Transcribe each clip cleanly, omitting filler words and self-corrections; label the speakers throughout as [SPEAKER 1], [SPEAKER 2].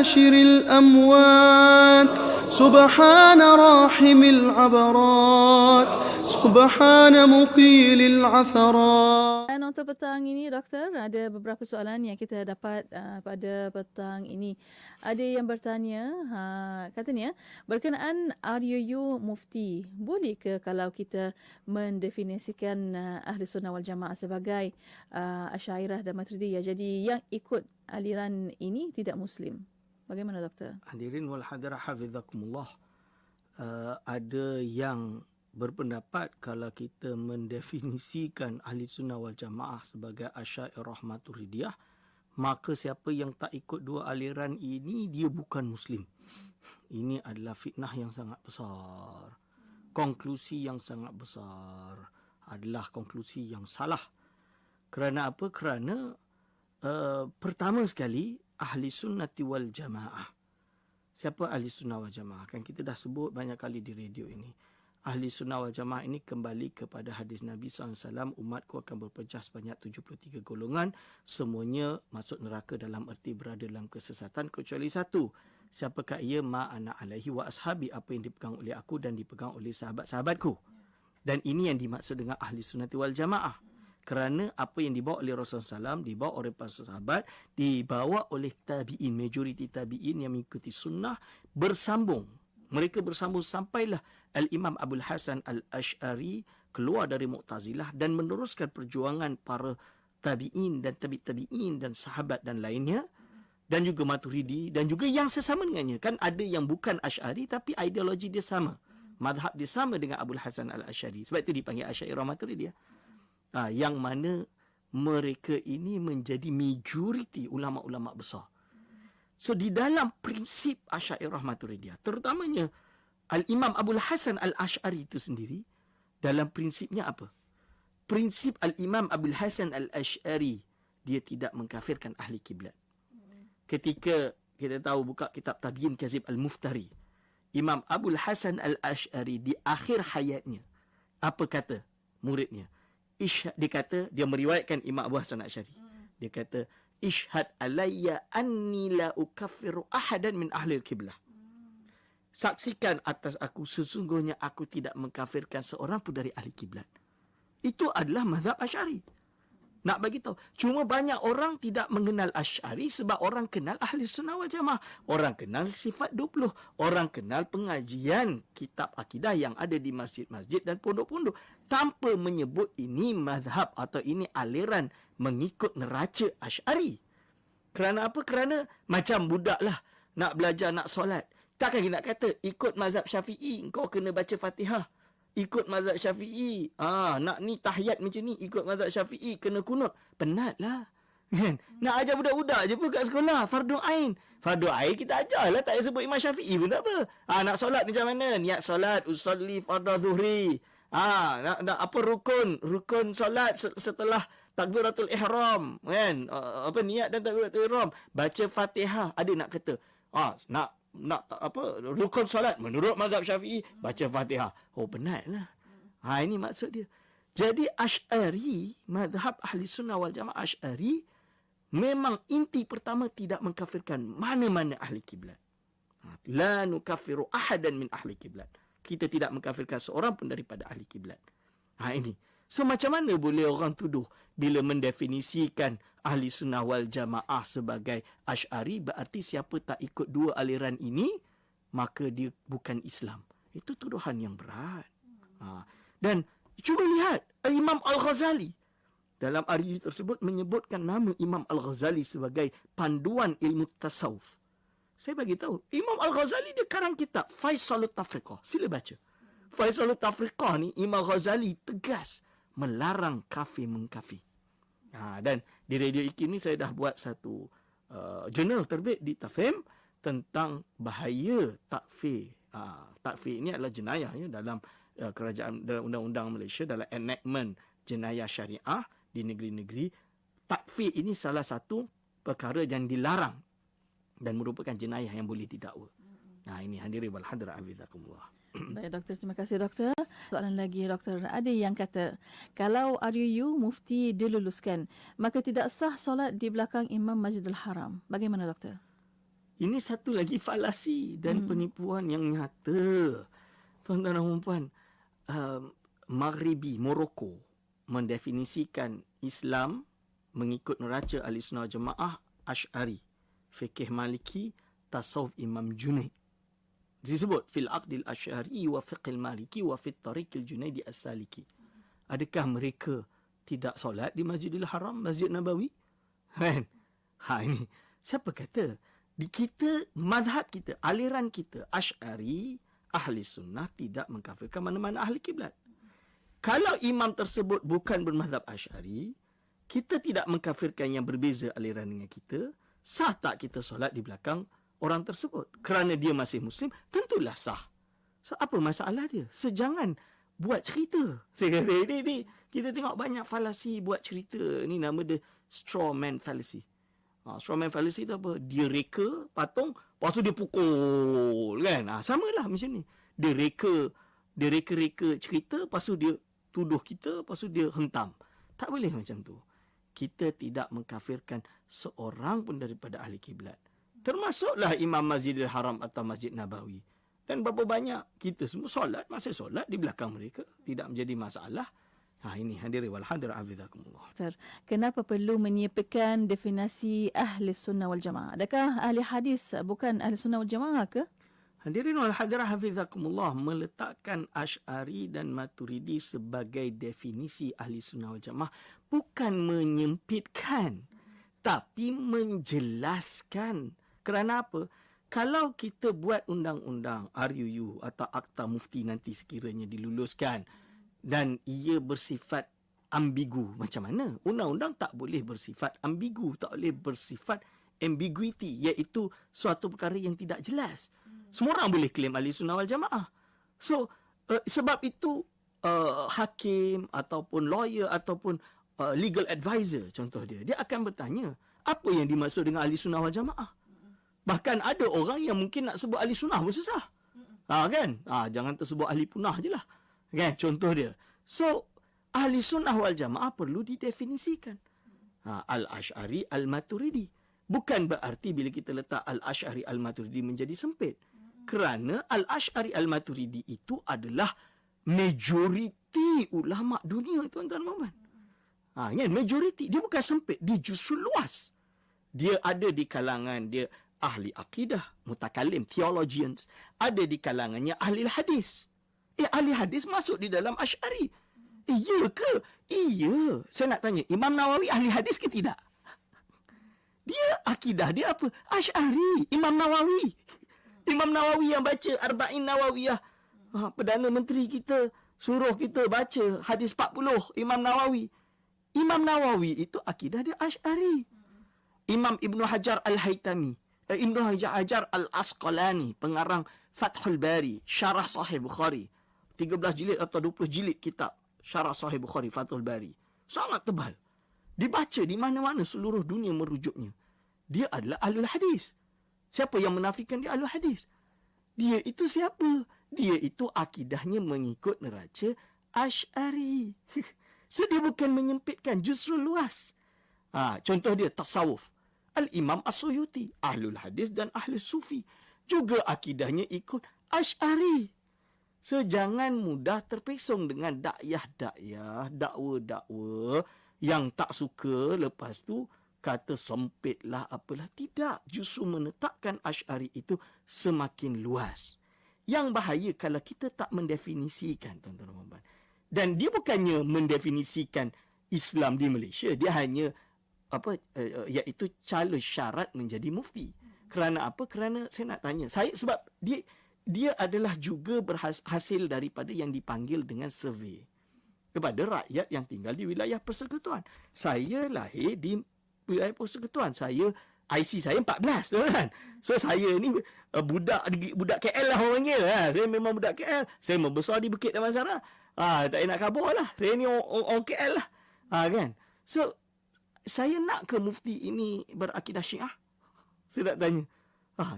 [SPEAKER 1] حاشر الأموات سبحان راحم العبرات سبحان مقيل العثرات.
[SPEAKER 2] Dan untuk petang ini, Doktor, ada beberapa soalan yang kita dapat pada petang ini. Ada yang bertanya, katanya, berkenaan RUU Mufti, boleh ke kalau kita mendefinisikan Ahli Sunnah wal Jamaah sebagai Asy'ariyah dan Maturidiyah, jadi yang ikut aliran ini tidak Muslim? Bagaimana, Doktor?
[SPEAKER 3] Hadirin wal hadirat hafizakumullah. Ada yang berpendapat kalau kita mendefinisikan Ahli Sunnah wal Jamaah sebagai Asy'ariyah Maturidiyah, maka siapa yang tak ikut dua aliran ini, dia bukan Muslim. Ini adalah fitnah yang sangat besar. Konklusi yang sangat besar adalah konklusi yang salah. Kerana apa? Kerana pertama sekali, Ahli Sunnati wal Jamaah. Siapa Ahli Sunnah wal Jamaah? Kan kita dah sebut banyak kali di radio ini. Ahli Sunnah wal Jamaah ini kembali kepada hadis Nabi SAW, umatku akan berpecah sebanyak 73 golongan, semuanya masuk neraka dalam erti berada dalam kesesatan kecuali satu. Siapakah ia? Ma ana alaihi wa ashabi, apa yang dipegang oleh aku dan dipegang oleh sahabat-sahabatku. Dan ini yang dimaksud dengan Ahli Sunnati wal Jamaah. Kerana apa yang dibawa oleh Rasulullah SAW, dibawa oleh para sahabat, dibawa oleh tabi'in, majoriti tabi'in yang mengikuti sunnah, bersambung. Mereka bersambung sampailah Al-Imam Abul Hasan Al-Asy'ari keluar dari Mu'tazilah dan meneruskan perjuangan para tabi'in dan tabi'in dan sahabat dan lainnya, dan juga Maturidi dan juga yang sesama dengannya. Kan ada yang bukan Asy'ari tapi ideologi dia sama, madhab dia sama dengan Abul Hasan Al-Asy'ari. Sebab itu dipanggil Asy'ariyah Maturidiyah. Yang mana mereka ini menjadi majoriti ulama-ulama besar. So di dalam prinsip Asy'ariyah Maturidiyah, terutamanya Al-Imam Abul Hasan Al-Asy'ari itu sendiri, dalam prinsipnya apa? Prinsip Al-Imam Abul Hasan Al-Asy'ari, dia tidak mengkafirkan ahli kiblat. Ketika kita tahu buka kitab Tabyin Kazib Al-Muftari, Imam Abul Hasan Al-Asy'ari di akhir hayatnya, apa kata muridnya? Dia kata, dia meriwayatkan Imam Abu Hasan Al-Asy'ari. Dia kata, Ishhad alayya anni la ukaffiru ahadan min ahli al-qiblah. Saksikan atas aku, sesungguhnya aku tidak mengkafirkan seorang pun dari ahli kiblat. Itu adalah mazhab Asy'ari. Nak bagi tahu, cuma banyak orang tidak mengenal Asy'ari sebab orang kenal Ahli Sunnah wal Jamaah. Orang kenal sifat 20, orang kenal pengajian kitab akidah yang ada di masjid-masjid dan pondok-pondok tanpa menyebut ini mazhab atau ini aliran mengikut neraca Asy'ari. Kerana apa? Kerana macam budak lah nak belajar nak solat. Takkan kita nak kata ikut mazhab Syafi'i kau kena baca Fatihah. Ikut mazhab Syafi'i, nak ni tahiyat macam ni, ikut mazhab Syafi'i kena kunut. Penatlah. Kan? Nak ajar budak-budak je pun kat sekolah, fardu ain. Fardu ain kita ajarlah, tak payah sebut Imam Syafi'i pun tak apa. Nak solat macam mana? Niat solat, usolli fardhu zuhri. Nak apa rukun solat setelah takbiratul ihram, kan? Niat dan takbiratul ihram, baca Fatihah. Ada nak kata, nak apa rukun solat menurut mazhab Syafi'i baca Fatihah. Oh, penatlah. Ini maksud dia. Jadi Asy'ari, mazhab Ahli Sunnah wal Jamaah Asy'ari, memang inti pertama tidak mengkafirkan mana-mana ahli kiblat. La nukaffiru ahadan min ahli kiblat. Kita tidak mengkafirkan seorang pun daripada ahli kiblat. Ini. So macam mana boleh orang tuduh bila mendefinisikan Ahli Sunnah wal Jamaah sebagai Asy'ari, berarti siapa tak ikut dua aliran ini, maka dia bukan Islam. Itu tuduhan yang berat. Dan cuba lihat, Imam Al-Ghazali dalam RUU tersebut menyebutkan nama Imam Al-Ghazali sebagai panduan ilmu tasawuf. Saya bagi tahu, Imam Al-Ghazali dia karang kitab Faisalut Tafriqah. Sila baca. Faisalut Tafriqah ni Imam Ghazali tegas melarang kafir mengkafir. Dan di Radio IKIM ni saya dah buat satu jurnal terbit di Tafhim tentang bahaya takfir. Takfir ini adalah jenayah dalam kerajaan, dalam undang-undang Malaysia, dalam enactment jenayah syariah di negeri-negeri. Takfir ini salah satu perkara yang dilarang dan merupakan jenayah yang boleh didakwa. Ini hadirin wal hadirat hafizakumullah.
[SPEAKER 2] Baik, Doktor. Terima kasih, Doktor. Soalan lagi, Doktor. Ada yang kata, kalau RUU Mufti diluluskan, maka tidak sah solat di belakang Imam Masjidil Haram. Bagaimana, Doktor?
[SPEAKER 3] Ini satu lagi falasi dan penipuan yang nyata. Tuan-tuan dan puan, Maghribi, Morocco mendefinisikan Islam mengikut neraca Ahli Sunnah Jemaah Asy'ari, fikih Maliki, tasawuf Imam Junaid. Disebut fil aqdil Asy'ari wa fiqhil Maliki wa fit tariqil Junaidi as-Saliki. Adakah mereka tidak solat di Masjidil Haram, Masjid Nabawi? Kan? Ini siapa kata? Di kita, mazhab kita, aliran kita Asy'ari, Ahli Sunnah tidak mengkafirkan mana-mana ahli kiblat. Kalau imam tersebut bukan bermazhab Asy'ari, kita tidak mengkafirkan yang berbeza aliran dengan kita, sah tak kita solat di belakang orang tersebut? Kerana dia masih Muslim, tentulah sah. So, apa masalah dia? So, jangan buat cerita. Saya kata, ini kita tengok banyak falasi buat cerita. Ini nama dia straw man fallacy. Straw man fallacy tu apa? Dia reka patung, lepas tu dia pukul. Kan? Samalah macam ni. Dia reka cerita, lepas tu dia tuduh kita, lepas tu dia hentam. Tak boleh macam tu. Kita tidak mengkafirkan seorang pun daripada ahli kiblat. Termasuklah imam Masjidil Haram atau Masjid Nabawi. Dan berapa banyak kita semua solat, masih solat di belakang mereka. Tidak menjadi masalah. Ini hadirin wal hadirat hafizakumullah.
[SPEAKER 2] Kenapa perlu menyepikan definisi Ahli Sunnah wal Jamaah? Adakah ahli hadis bukan Ahli Sunnah wal Jamaah ke?
[SPEAKER 3] Hadirin wal hadirat hafizakumullah, meletakkan Asy'ari dan Maturidi sebagai definisi Ahli Sunnah wal Jamaah bukan menyempitkan, tapi menjelaskan. Kerana apa? Kalau kita buat undang-undang RUU atau Akta Mufti nanti sekiranya diluluskan dan ia bersifat ambigu, macam mana? Undang-undang tak boleh bersifat ambigu, tak boleh bersifat ambiguity, iaitu suatu perkara yang tidak jelas. Semua orang boleh klaim Ahli Sunnah wal Jamaah. So, sebab itu hakim ataupun lawyer ataupun legal advisor, contoh dia akan bertanya, apa yang dimaksud dengan Ahli Sunnah wal Jamaah? Bahkan ada orang yang mungkin nak sebut Ahli Sunnah pun susah. Kan? Jangan tersebut Ahli Punah je lah. Kan? Contoh dia. So, Ahli Sunnah wal Jamaah perlu didefinisikan. Al-Asy'ari, Al-Maturidi. Bukan berarti bila kita letak Al-Asy'ari, Al-Maturidi menjadi sempit. Kerana Al-Asy'ari, Al-Maturidi itu adalah majoriti ulama dunia, tuan-tuan dan puan. Kan? Majoriti. Dia bukan sempit. Dia justru luas. Dia ada di kalangan dia ahli akidah, mutakalim, theologians. Ada di kalangannya ahli hadis. Ahli hadis masuk di dalam Asy'ari. Ya ke? Iya. Saya nak tanya, Imam Nawawi ahli hadis ke tidak? Dia akidah dia apa? Asy'ari. Imam Nawawi. Imam Nawawi yang baca Arba'in Nawawiyah. Perdana Menteri kita suruh kita baca hadis 40 Imam Nawawi. Imam Nawawi itu akidah dia Asy'ari. Imam Ibn Hajar Al-Haytami, Ibn Hajar Al-Asqalani, pengarang Fathul Bari, Syarah Sahih Bukhari, 13 jilid atau 20 jilid kitab Syarah Sahih Bukhari, Fathul Bari. Sangat tebal. Dibaca di mana-mana, seluruh dunia merujuknya. Dia adalah Ahlul Hadis. Siapa yang menafikan dia Ahlul Hadis? Dia itu siapa? Dia itu akidahnya mengikut neraca Asy'ari. So, dia bukan menyempitkan, justru luas. Contoh dia tasawuf. Al-Imam As-Suyuti, Ahlul Hadis dan Ahlul Sufi. Juga akidahnya ikut Asy'ari. So, jangan mudah terpesong dengan dakwah-dakwah, dakwa-dakwa yang tak suka, lepas tu kata sempitlah apalah. Tidak. Justru menetapkan Asy'ari itu semakin luas. Yang bahaya kalau kita tak mendefinisikan, tuan-tuan dan puan. Dan dia bukannya mendefinisikan Islam di Malaysia. Dia hanya iaitu calon syarat menjadi mufti. Kerana apa? Kerana saya nak tanya. Sebab dia adalah juga berhasil daripada yang dipanggil dengan survey kepada rakyat yang tinggal di wilayah persekutuan. Saya lahir di wilayah persekutuan. IC saya 14, kan? So saya ni budak KL lah orangnya. Saya memang budak KL. Saya membesar di Bukit Damansara. Tak nak kabur lah. Saya ni orang KL lah. Kan? So saya nak ke mufti ini berakidah Syiah? Saya nak tanya.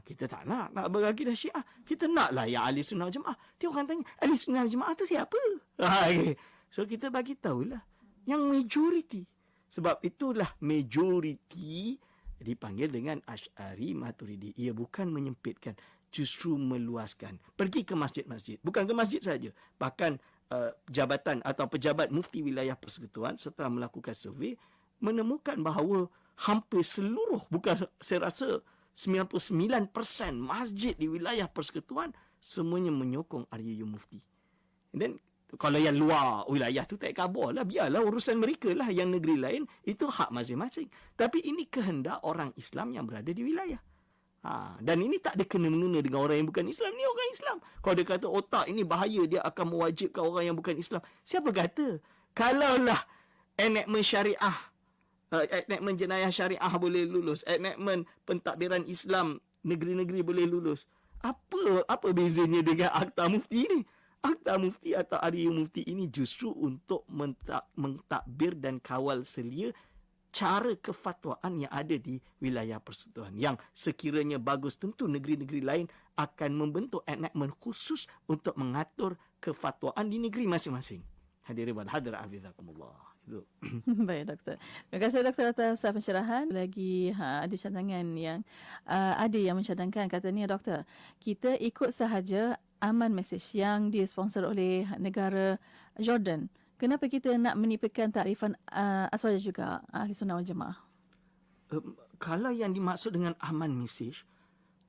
[SPEAKER 3] Kita tak nak berakidah Syiah. Kita naklah yang Ahli Sunnah Jemaah. Dia orang tanya, Ahli Sunnah Jemaah tu siapa? Okay. So kita bagi tahulah yang majoriti. Sebab itulah majoriti dipanggil dengan Asy'ari Maturidi. Ia bukan menyempitkan, justru meluaskan. Pergi ke masjid-masjid. Bukan ke masjid saja. Bahkan jabatan atau pejabat mufti wilayah persekutuan setelah melakukan survey menemukan bahawa hampir seluruh, bukan saya rasa 99% masjid di wilayah persekutuan semuanya menyokong RUU Mufti. Dan kalau yang luar wilayah tu tak khabar lah, biarlah urusan mereka lah, yang negeri lain itu hak masing-masing. Tapi ini kehendak orang Islam yang berada di wilayah. Dan ini tak ada kena-mengena dengan orang yang bukan Islam. Ni orang Islam. Kalau dia kata otak ini bahaya, dia akan mewajibkan orang yang bukan Islam. Siapa kata? Kalaulah enactment syariah, enactment jenayah syariah boleh lulus, enactment pentadbiran Islam negeri-negeri boleh lulus, apa bezanya dengan Akta Mufti ini? Akta Mufti atau RUU Mufti ini justru untuk mentadbir dan kawal selia cara kefatwaan yang ada di wilayah persekutuan. Yang sekiranya bagus, tentu negeri-negeri lain akan membentuk enactment khusus untuk mengatur kefatwaan di negeri masing-masing. Hadirin wal hadirat hafizakumullah. Itu.
[SPEAKER 2] Baik, Doktor. Terima kasih, Doktor, atas pencerahan. Lagi ada cadangan yang ada yang mencadangkan, katanya, Doktor, kita ikut sahaja Aman Message yang disponsor oleh negara Jordan. Kenapa kita nak menipikan takrifan Aswaja juga, Ahli Sunnah wal Jamaah?
[SPEAKER 3] Kalau yang dimaksud dengan Aman Message,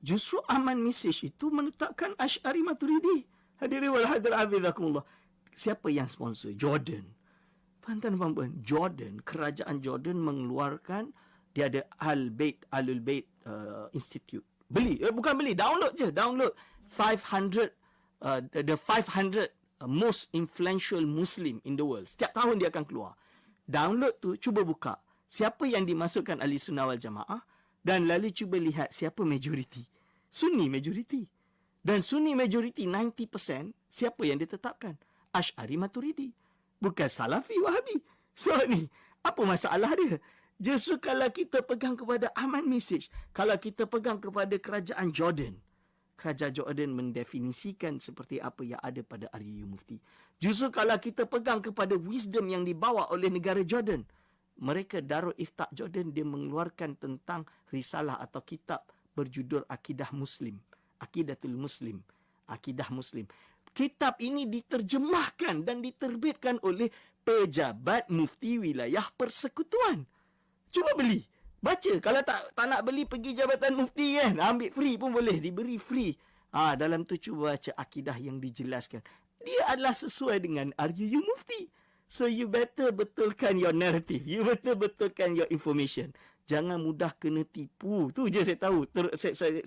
[SPEAKER 3] justru Aman Message itu menetapkan Asy'ari Maturidi. Hadirin wal hadirat hafizakumullah. Siapa yang sponsor? Jordan. Tuan-tuan, Jordan, kerajaan Jordan mengeluarkan, dia ada Alul Bait Institute. Bukan beli, download je. Download 500 the 500 most influential Muslim in the world. Setiap tahun dia akan keluar. Download tu, cuba buka siapa yang dimasukkan Ahli Sunnah wal Jamaah, dan lalu cuba lihat siapa majoriti. Sunni majoriti. Dan Sunni majoriti 90%, siapa yang ditetapkan? Asy'ari Maturidi. Bukan Salafi Wahabi. So ni, apa masalah dia? Justru kalau kita pegang kepada Aman Message, kalau kita pegang kepada kerajaan Jordan, kerajaan Jordan mendefinisikan seperti apa yang ada pada RUU Mufti. Justru kalau kita pegang kepada wisdom yang dibawa oleh negara Jordan, mereka Darul Ifta Jordan, dia mengeluarkan tentang risalah atau kitab berjudul Akidah Muslim. Akidatul Muslim. Akidah Muslim. Kitab ini diterjemahkan dan diterbitkan oleh pejabat mufti wilayah persekutuan. Cuba beli. Baca. Kalau tak nak beli, pergi Jabatan Mufti kan. Ambil free pun boleh. Diberi free. Dalam tu cuba baca akidah yang dijelaskan. Dia adalah sesuai dengan RUU Mufti. So you better betulkan your narrative. You better betulkan your information. Jangan mudah kena tipu. Tu je saya tahu.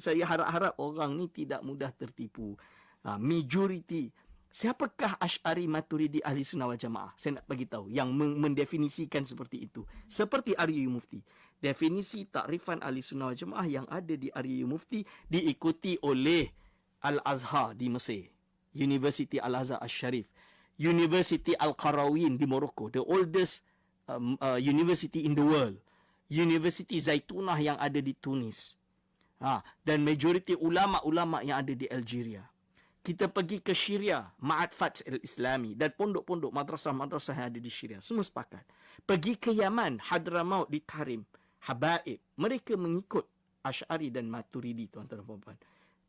[SPEAKER 3] Saya harap-harap orang ni tidak mudah tertipu. Majority. Siapakah Asy'ari Maturidi Ahli Sunnah wal Jamaah? Saya nak bagi tahu yang mendefinisikan seperti itu. Seperti RUU Mufti. Definisi takrifan Ahli Sunnah wal Jamaah yang ada di RUU Mufti diikuti oleh Al-Azhar di Mesir, University Al-Azhar Al-Sharif, University Al-Qarawin di Morocco, the oldest university in the world, University Zaitunah yang ada di Tunis, dan majoriti ulama-ulama yang ada di Algeria. Kita pergi ke Syria, Ma'had Fath al-Islami, dan pondok-pondok madrasah-madrasah yang ada di Syria. Semua sepakat. Pergi ke Yaman, Hadramaut di Tarim, Habaib. Mereka mengikut Asy'ari dan Maturidi, tuan-tuan dan puan-puan.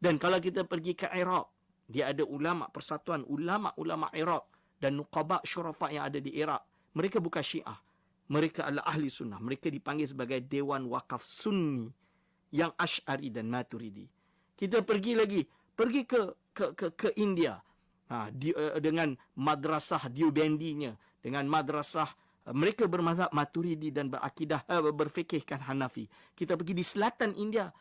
[SPEAKER 3] Dan kalau kita pergi ke Iraq, dia ada ulama, persatuan ulama-ulama Iraq dan nuqaba syurafa yang ada di Iraq. Mereka bukan Syiah. Mereka adalah Ahli Sunnah. Mereka dipanggil sebagai Dewan Wakaf Sunni yang Asy'ari dan Maturidi. Kita pergi lagi. Pergi ke India, dengan madrasah Diobendinya, dengan madrasah mereka bermazhab Maturidi dan berakidah berfikihkan Hanafi. Kita pergi di selatan India,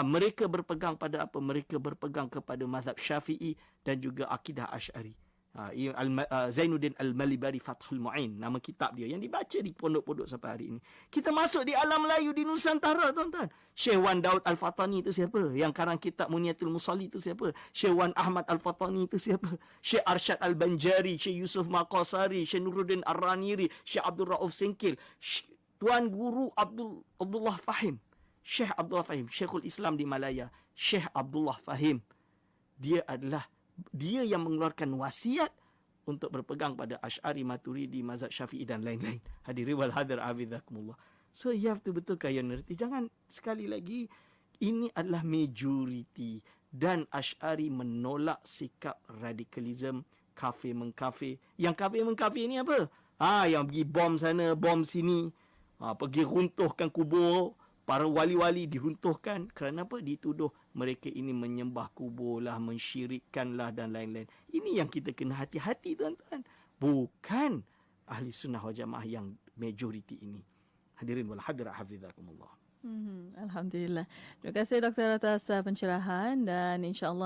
[SPEAKER 3] mereka berpegang pada apa? Mereka berpegang kepada mazhab Syafi'i dan juga akidah Asy'ari. Zainuddin Al-Malibari Fathul Mu'in, nama kitab dia yang dibaca di pondok-pondok sampai hari ini. Kita masuk di alam Melayu di Nusantara, tuan-tuan. Syekh Wan Daud Al-Fatani itu siapa? Yang karang kitab Muniatul Musalli itu siapa? Syekh Wan Ahmad Al-Fatani itu siapa? Syekh Arsyad Al-Banjari, Syekh Yusuf Maqasari, Syekh Nuruddin Ar-Raniri, Syekh Abdul Rauf Sengkil, Tuan Guru Abdullah Fahim, Syekh Abdullah Fahim, Syekhul Islam di Malaya, Syekh Abdullah Fahim. Dia yang mengeluarkan wasiat untuk berpegang pada Asy'ari, Maturidi, mazhab Syafi'i dan lain-lain. Hadirin wal hadir hafizakumullah. So you have to betulkan yang nerti. Jangan sekali lagi, ini adalah majoriti. Dan Asy'ari menolak sikap radikalisme, kafir-mengkafir. Yang kafir-mengkafir ni apa? Yang pergi bom sana, bom sini. Pergi runtuhkan kubur. Para wali-wali diruntuhkan. Kerana apa? Dituduh mereka ini menyembah kubur lah, mensyirikkan lah dan lain-lain. Ini yang kita kena hati-hati tuan-tuan. Bukan ahli sunnah wal jamaah yang majoriti ini. Hadirin wal hadirat hafizakumullah.
[SPEAKER 2] Alhamdulillah. Terima kasih Doktor atas pencerahan dan insya-Allah